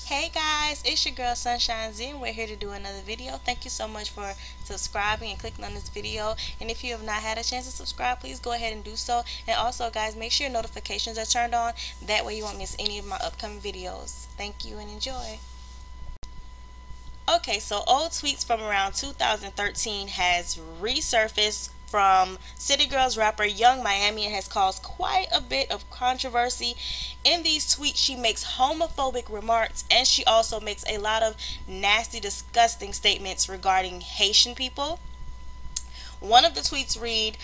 Hey guys, it's your girl Sunshine Z and we're here to do another video. Thank you so much for subscribing and clicking on this video. And if you have not had a chance to subscribe, please go ahead and do so. And also guys, make sure your notifications are turned on. That way you won't miss any of my upcoming videos. Thank you and enjoy. Okay, so old tweets from around 2013 has resurfaced from City Girls rapper Young Miami and has caused quite a bit of controversy. In these tweets, she makes homophobic remarks and she also makes a lot of nasty, disgusting statements regarding Haitian people. One of the tweets read,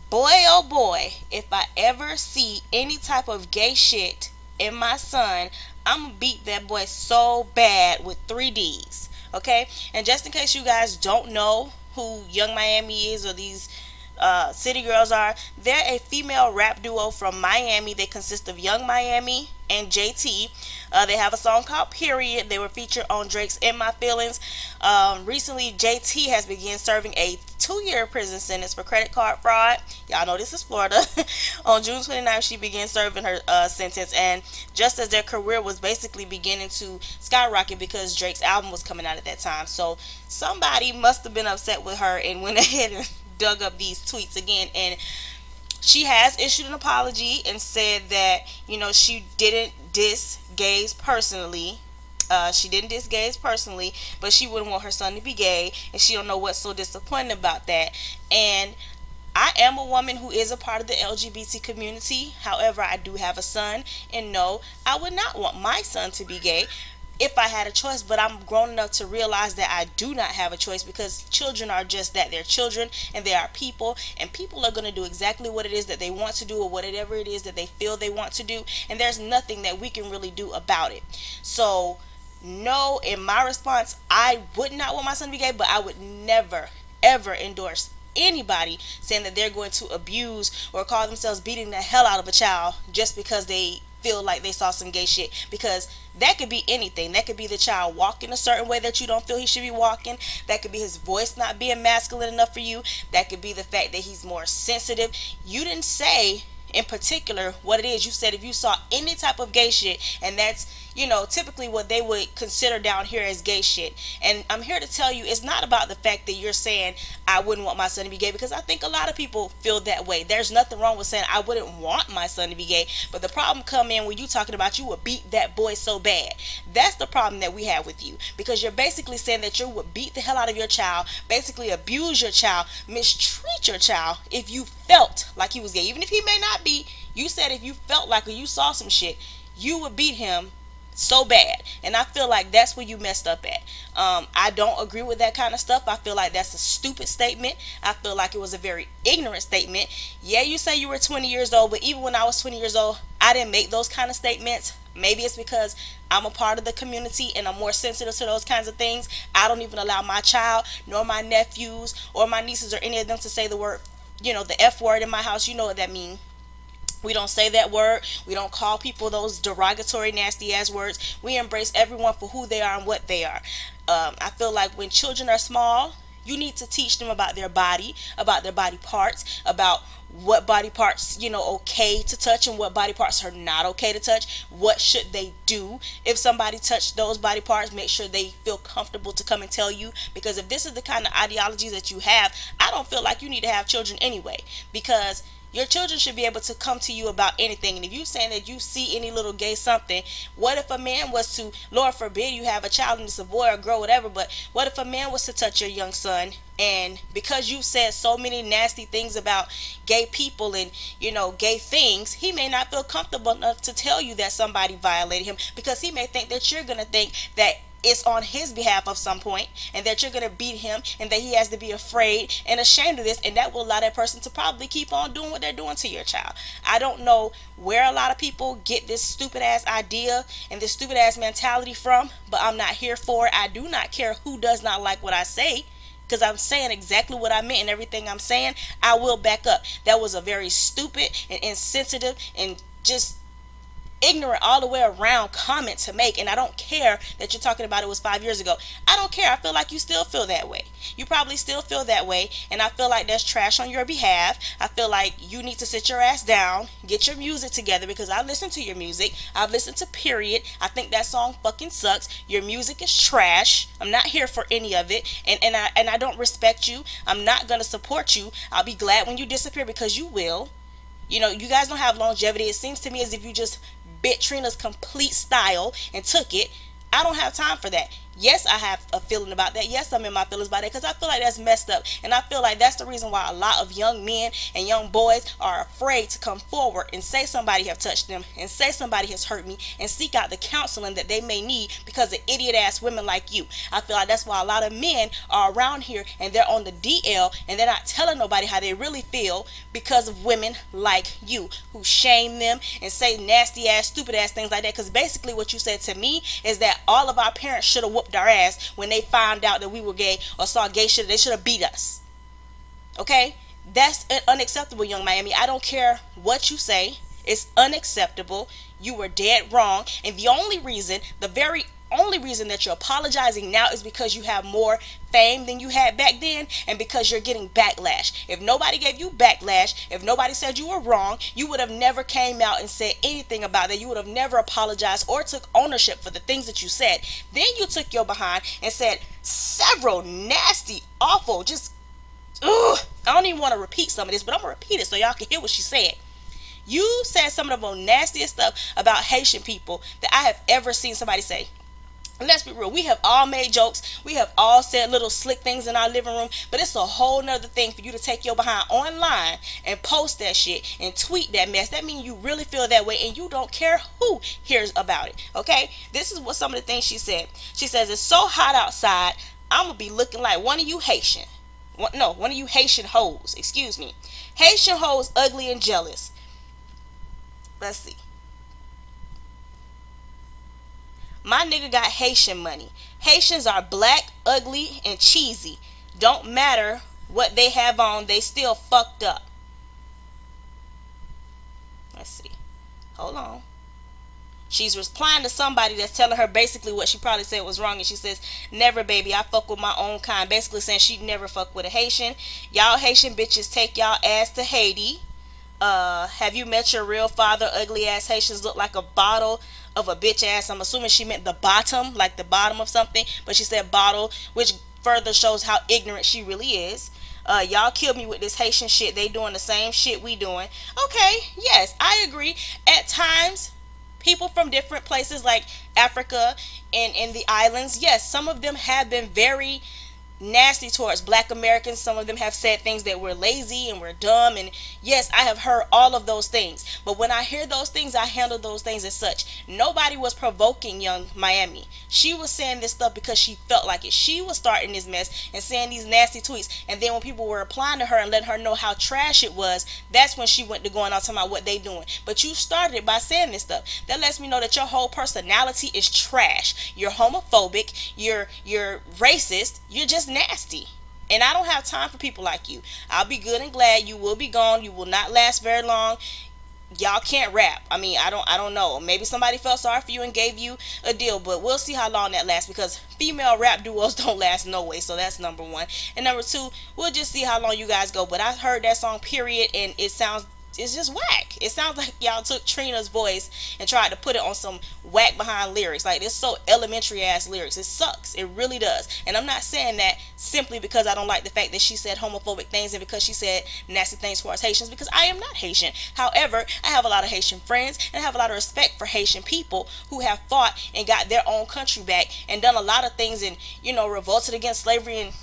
"Boy oh boy, if I ever see any type of gay shit in my son, I'm gonna beat that boy so bad with 3 Ds." Okay, and just in case you guys don't know who Young Miami is or these City Girls are, they're a female rap duo from Miami. They consist of Young Miami and JT. They have a song called Period. They were featured on Drake's In My Feelings. Recently, JT has begun serving a 2-year prison sentence for credit card fraud. Y'all know this is Florida. On June 29th, she began serving her sentence, and just as their career was basically beginning to skyrocket because Drake's album was coming out at that time. So somebody must have been upset with her and went ahead and dug up these tweets again, and she has issued an apology and said that, you know, she didn't diss gays personally. She didn't diss gays personally, but she wouldn't want her son to be gay, and she don't know what's so disappointing about that. And I am a woman who is a part of the LGBT community. However, I do have a son, and no, I would not want my son to be gay if I had a choice, but I'm grown enough to realize that I do not have a choice, because children are just that. They're children and they are people, and people are going to do exactly what it is that they want to do or whatever it is that they feel they want to do, and there's nothing that we can really do about it. So no, in my response, I would not want my son to be gay, but I would never ever endorse anybody saying that they're going to abuse or call themselves beating the hell out of a child just because they feel like they saw some gay shit, because that could be anything. That could be the child walking a certain way that you don't feel he should be walking. That could be his voice not being masculine enough for you. That could be the fact that he's more sensitive. You didn't say in particular what it is. You said if you saw any type of gay shit, and that's, you know, typically what they would consider down here as gay shit. And I'm here to tell you, it's not about the fact that you're saying I wouldn't want my son to be gay, because I think a lot of people feel that way. There's nothing wrong with saying I wouldn't want my son to be gay, but the problem come in when you talking about you would beat that boy so bad. That's the problem that we have with you, because you're basically saying that you would beat the hell out of your child, basically abuse your child, mistreat your child if you felt like he was gay. Even if he may not be, you said if you felt like, or you saw some shit, you would beat him so bad. And I feel like that's where you messed up at. I don't agree with that kind of stuff. I feel like that's a stupid statement. I feel like it was a very ignorant statement. Yeah, you say you were 20 years old, but even when I was 20 years old, I didn't make those kind of statements. Maybe it's because I'm a part of the community and I'm more sensitive to those kinds of things. I don't even allow my child, nor my nephews or my nieces or any of them to say the word, you know, the F word in my house. You know what that means. We don't say that word. We don't call people those derogatory, nasty ass words. We embrace everyone for who they are and what they are. I feel like when children are small, you need to teach them about their body parts, about what body parts, you know, okay to touch and what body parts are not okay to touch. What should they do if somebody touched those body parts? Make sure they feel comfortable to come and tell you, because if this is the kind of ideology that you have, I don't feel like you need to have children anyway, because your children should be able to come to you about anything. And if you saying that you see any little gay something, what if a man was to, Lord forbid you have a child and it's a boy or girl, whatever, but what if a man was to touch your young son, and because you said so many nasty things about gay people and, you know, gay things, he may not feel comfortable enough to tell you that somebody violated him, because he may think that you're going to think that it's on his behalf of some point, and that you're going to beat him, and that he has to be afraid and ashamed of this, and that will allow that person to probably keep on doing what they're doing to your child. I don't know where a lot of people get this stupid ass idea and this stupid ass mentality from, but I'm not here for it. I do not care who does not like what I say, because I'm saying exactly what I meant, and everything I'm saying I will back up. That was a very stupid and insensitive and just ignorant all the way around comment to make, and I don't care that you're talking about it was 5 years ago. I don't care. I feel like you still feel that way. You probably still feel that way, and I feel like that's trash on your behalf. I feel like you need to sit your ass down, get your music together, because I listen to your music. I've listened to Period. I think that song fucking sucks. Your music is trash. I'm not here for any of it, and I don't respect you. I'm not gonna support you. I'll be glad when you disappear, because you will. You know, you guys don't have longevity. It seems to me as if you just bit Trina's complete style and took it. I don't have time for that. Yes, I have a feeling about that. Yes, I'm in my feelings about that, because I feel like that's messed up. And I feel like that's the reason why a lot of young men and young boys are afraid to come forward and say somebody have touched them, and say somebody has hurt me, and seek out the counseling that they may need because of idiot ass women like you. I feel like that's why a lot of men are around here and they're on the DL and they're not telling nobody how they really feel, because of women like you who shame them and say nasty ass, stupid ass things like that. Because basically what you said to me is that all of our parents should have whooped our ass when they found out that we were gay or saw gay shit. They should have beat us. Okay? That's unacceptable, Young Miami. I don't care what you say. It's unacceptable. You were dead wrong. And the only reason, the very only reason that you're apologizing now is because you have more fame than you had back then, and because you're getting backlash. If nobody gave you backlash, if nobody said you were wrong, you would have never came out and said anything about that. You would have never apologized or took ownership for the things that you said. Then you took your behind and said several nasty, awful, just ugh, I don't even want to repeat some of this, but I'm gonna repeat it so y'all can hear what she said. You said some of the most nastiest stuff about Haitian people that I have ever seen somebody say. And let's be real, we have all made jokes, we have all said little slick things in our living room, but it's a whole nother thing for you to take your behind online and post that shit and tweet that mess. That means you really feel that way and you don't care who hears about it, okay? This is what some of the things she said. She says, it's so hot outside, I'm going to be looking like one of you Haitian. One of you Haitian hoes, excuse me. Haitian hoes ugly and jealous. Let's see. My nigga got Haitian money. Haitians are black, ugly, and cheesy. Don't matter what they have on, they still fucked up. Let's see. Hold on. She's replying to somebody that's telling her basically what she probably said was wrong. And she says, never, baby, I fuck with my own kind. Basically saying she'd never fuck with a Haitian. Y'all Haitian bitches take y'all ass to Haiti. Have you met your real father? Ugly ass Haitians look like a bottle of a bitch ass. I'm assuming she meant the bottom, like the bottom of something, but she said bottle, which further shows how ignorant she really is. Y'all killed me with this Haitian shit. They doing the same shit we doing. Okay, yes, I agree. At times, people from different places like Africa and in the islands, yes, some of them have been very nasty towards black Americans. Some of them have said things that we're lazy and we're dumb, and yes, I have heard all of those things, but when I hear those things, I handle those things as such. Nobody was provoking Young Miami. She was saying this stuff because she felt like it. She was starting this mess and saying these nasty tweets, and then when people were replying to her and letting her know how trash it was, that's when she went to going out talking about what they doing. But you started it by saying this stuff. That lets me know that your whole personality is trash. You're homophobic, you're racist, you're just nasty, and I don't have time for people like you. I'll be good and glad. You will be gone. You will not last very long. Y'all can't rap. I mean, I don't know. Maybe somebody felt sorry for you and gave you a deal, but we'll see how long that lasts, because female rap duos don't last no way. So that's number one. And number two, we'll just see how long you guys go. But I heard that song Period, and it's just whack. It sounds like y'all took Trina's voice and tried to put it on some whack behind lyrics. Like, it's so elementary ass lyrics. It sucks. It really does. And I'm not saying that simply because I don't like the fact that she said homophobic things and because she said nasty things towards Haitians, because I am not Haitian. However, I have a lot of Haitian friends, and I have a lot of respect for Haitian people who have fought and got their own country back and done a lot of things and, you know, revolted against slavery and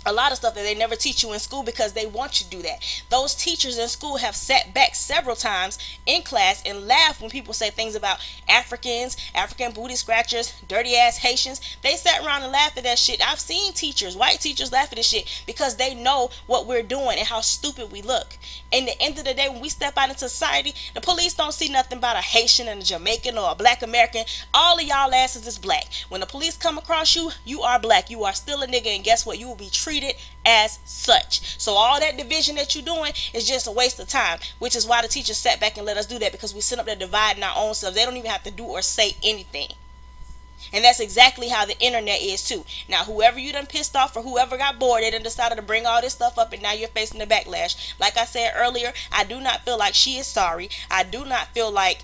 a lot of stuff that they never teach you in school because they want you to do that. Those teachers in school have sat back several times in class and laughed when people say things about Africans, African booty scratchers, dirty ass Haitians. They sat around and laughed at that shit. I've seen teachers, white teachers, laugh at this shit because they know what we're doing and how stupid we look. And the end of the day, when we step out into society, the police don't see nothing about a Haitian and a Jamaican or a black American. All of y'all asses is black. When the police come across you, you are black. You are still a nigga, and guess what? You will be treated treated as such. So all that division that you're doing is just a waste of time, which is why the teachers sat back and let us do that, because we sit up there dividing our own selves. They don't even have to do or say anything. And that's exactly how the internet is too. Now, whoever you done pissed off or whoever got bored, they done decided to bring all this stuff up, and now you're facing the backlash. Like I said earlier, I do not feel like she is sorry. I do not feel like,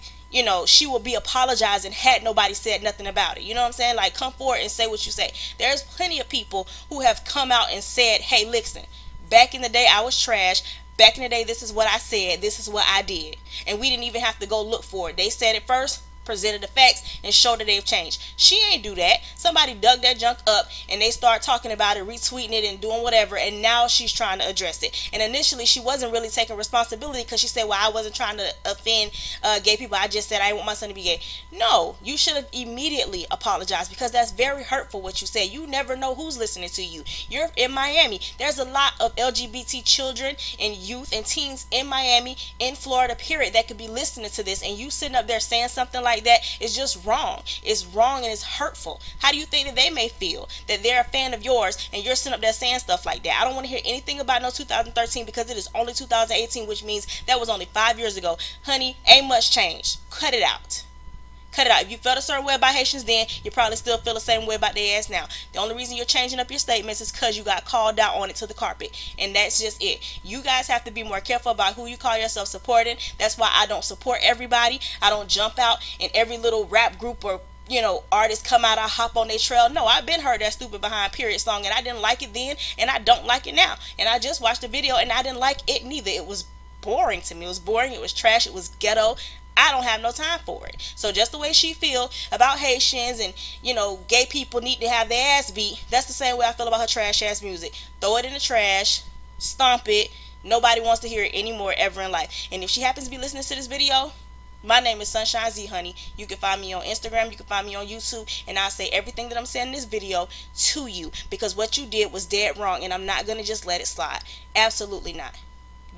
she will be apologizing had nobody said nothing about it. You know what I'm saying? Like, come forward and say what you say. There's plenty of people who have come out and said, hey, listen, back in the day I was trash. Back in the day, this is what I said. This is what I did. And we didn't even have to go look for it. They said it first, presented the facts, and showed that they've changed. She ain't do that. Somebody dug that junk up and they start talking about it, retweeting it and doing whatever, and now she's trying to address it. And initially she wasn't really taking responsibility, because she said, well, I wasn't trying to offend gay people, I just said I didn't want my son to be gay. No, you should have immediately apologized, because that's very hurtful what you said. You never know who's listening to you. You're in Miami. There's a lot of LGBT children and youth and teens in Miami, in Florida, period, that could be listening to this, and you sitting up there saying something like that is just wrong. It's wrong and it's hurtful. How do you think that they may feel that they're a fan of yours and you're sitting up there saying stuff like that? I don't want to hear anything about no 2013, because it is only 2018, which means that was only 5 years ago. Honey, ain't much changed. Cut it out. Cut it out. If you felt a certain way about Haitians then, you probably still feel the same way about their ass now. The only reason you're changing up your statements is because you got called out on it to the carpet. And that's just it. You guys have to be more careful about who you call yourself supporting. That's why I don't support everybody. I don't jump out in every little rap group or artists come out, I hop on their trail. No, I've been heard that Stupid Behind Period song, and I didn't like it then, and I don't like it now. And I just watched the video and I didn't like it neither. It was boring to me. It was boring. It was trash. It was ghetto. I don't have no time for it. So just the way she feel about Haitians and, gay people need to have their ass beat, that's the same way I feel about her trash ass music. Throw it in the trash, stomp it. Nobody wants to hear it anymore ever in life. And if she happens to be listening to this video, my name is Sunshine Z, honey. You can find me on Instagram. You can find me on YouTube. And I'll say everything that I'm saying in this video to you, because what you did was dead wrong, and I'm not going to just let it slide. Absolutely not.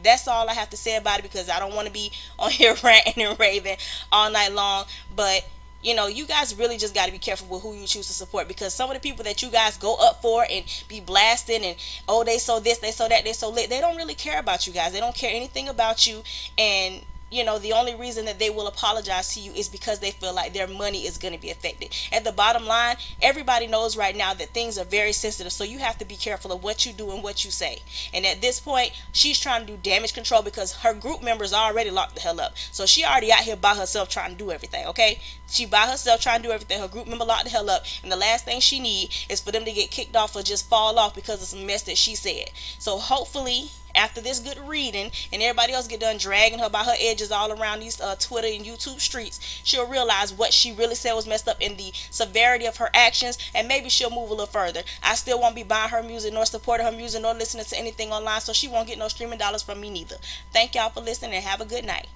That's all I have to say about it, because I don't want to be on here ranting and raving all night long. But, you guys really just got to be careful with who you choose to support, because some of the people that you guys go up for and be blasting and, oh, they so this, they so that, they so lit, they don't really care about you guys. They don't care anything about you. And the only reason that they will apologize to you is because they feel like their money is going to be affected. At the bottom line, everybody knows right now that things are very sensitive, so you have to be careful of what you do and what you say. And at this point, she's trying to do damage control, because her group members are already locked the hell up. So she already out here by herself trying to do everything, okay? She by herself trying to do everything. Her group member locked the hell up, and the last thing she need is for them to get kicked off or just fall off because of some mess that she said. So hopefully, after this good reading and everybody else get done dragging her by her edges all around these Twitter and YouTube streets, she'll realize what she really said was messed up and the severity of her actions, and maybe she'll move a little further. I still won't be buying her music, nor supporting her music, nor listening to anything online, so she won't get no streaming dollars from me neither. Thank y'all for listening, and have a good night.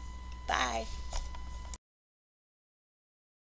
Bye.